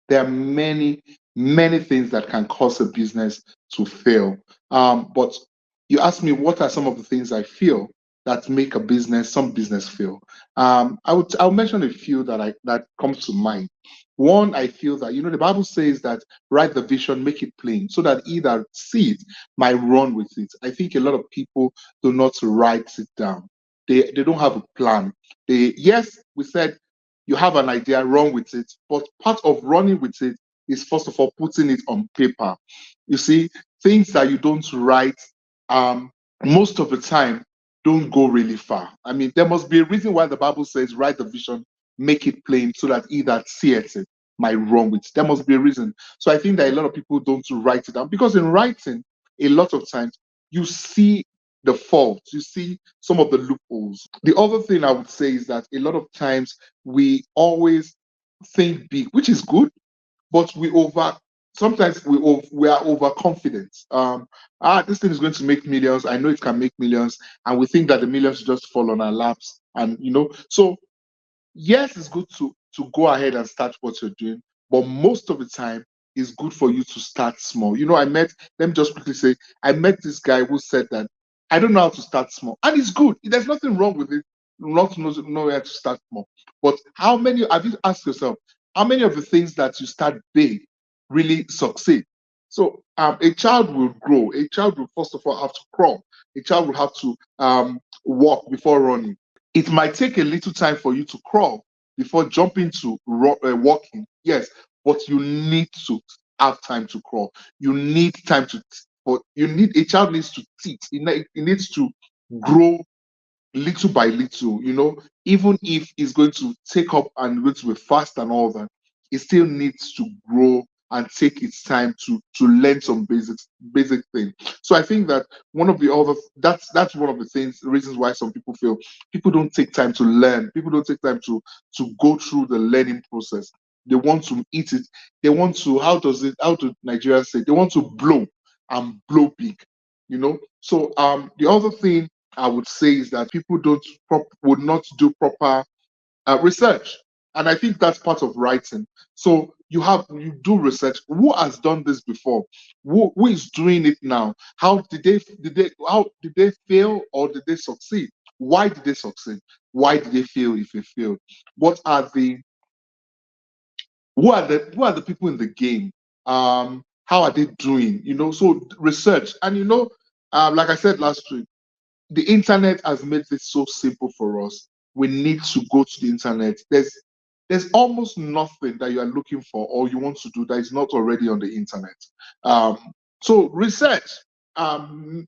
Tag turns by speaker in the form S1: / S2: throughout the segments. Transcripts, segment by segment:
S1: There are many things that can cause a business to fail. But you ask me, what are some of the things I feel that make some business fail? I'll mention a few that comes to mind. One, I feel that the Bible says that write the vision, make it plain, so that he that see it might run with it. I think a lot of people do not write it down. They don't have a plan. Yes, we said you have an idea, run with it. But part of running with it is first of all putting it on paper. You see, things that you don't write, um, most of the time don't go really far. I mean, there must be a reason why the Bible says, write the vision, make it plain, so that he that seeth it might run with it. There must be a reason. So I think that a lot of people don't write it down, because in writing, a lot of times you see the faults, you see some of the loopholes. The other thing I would say is that a lot of times we always think big, which is good, but sometimes we are overconfident. This thing is going to make millions. I know it can make millions, and we think that the millions just fall on our laps. And so yes, it's good to go ahead and start what you're doing, but most of the time it's good for you to start small. Let me just quickly say, I met this guy who said that I don't know how to start small, and it's good. There's nothing wrong with it, not to know where to start small. But how many have you asked yourself, how many of the things that you start big really succeed? So a child will grow. A child will first of all have to crawl. A child will have to walk before running. It might take a little time for you to crawl before jumping to walking. Yes, but you need to have time to crawl. You need time to, but a child needs to teach. It needs to grow little by little. Even if it's going to take up and going to be fast and all that, it still needs to grow and take its time to learn some basic things. So I think that that's one of the reasons why some people feel people don't take time to learn. People don't take time to go through the learning process. They want to eat it. They want to, how do Nigerians say, they want to blow and blow big. So the other thing I would say is that people would not do proper research, and I think that's part of writing. So you do research. Who has done this before? Who is doing it now? How did they fail, or did they succeed? Why did they succeed? Why did they fail if they failed? What are the who are the people in the game? How are they doing? So research. And like I said last week, the internet has made this so simple for us. We need to go to the internet. There's almost nothing that you are looking for or you want to do that is not already on the internet. Um, so research. Um,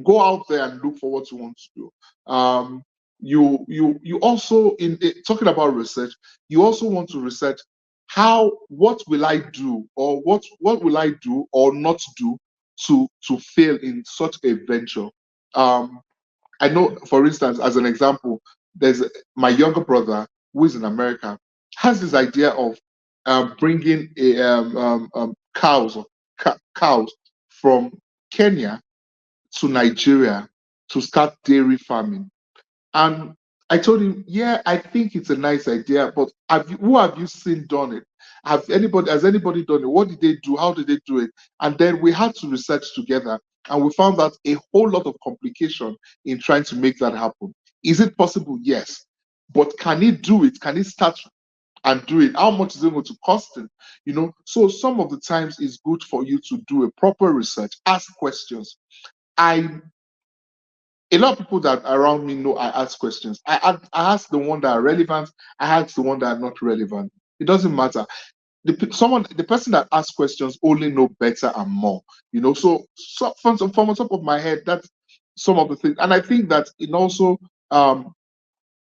S1: Go out there and look for what you want to do. You also, talking about research, you also want to research what will I do, or what will I do or not do to fail in such a venture. um I know, for instance, as an example, there's my younger brother who is in America, has this idea of bringing cows from Kenya to Nigeria to start dairy farming. And I told him, yeah, I think it's a nice idea, but who have you seen done it? Has anybody done it? What did they do? How did they do it? And then we had to research together, and we found out a whole lot of complication in trying to make that happen. Is it possible? Yes. But can he do it? Can he start and do it? How much is it going to cost him? So some of the times it's good for you to do a proper research, ask questions. I A lot of people that are around me know I ask questions. I ask the one that are relevant. I ask the one that are not relevant. It doesn't matter. The person that asks questions only know better and more. So from the top of my head, that's some of the things. And I think that it also um,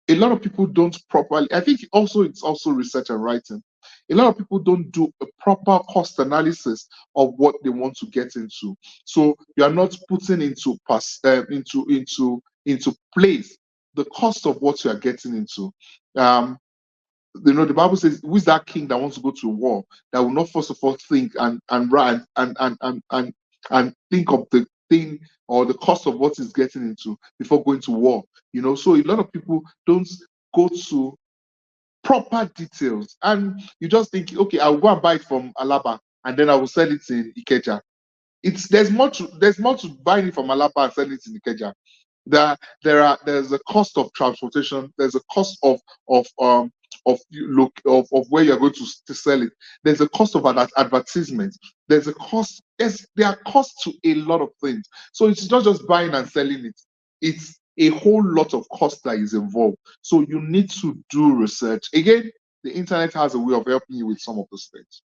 S1: a lot of people don't properly. I think also it's also research and writing. A lot of people don't do a proper cost analysis of what they want to get into. So you are not putting into place the cost of what you are getting into. Um, the Bible says, "Who is that king that wants to go to war that will not first of all think and run and think of the thing or the cost of what he's getting into before going to war?" So a lot of people don't go to proper details. And you just think, okay, I'll go and buy it from Alaba and then I will sell it in Ikeja. There's more to buying it from Alaba and selling it in Ikeja. There's a cost of transportation, there's a cost of where you're going to sell it, there's a cost of an advertisement, there are costs to a lot of things. So it's not just buying and selling it, it's a whole lot of cost that is involved. So you need to do research. Again, the internet has a way of helping you with some of those things.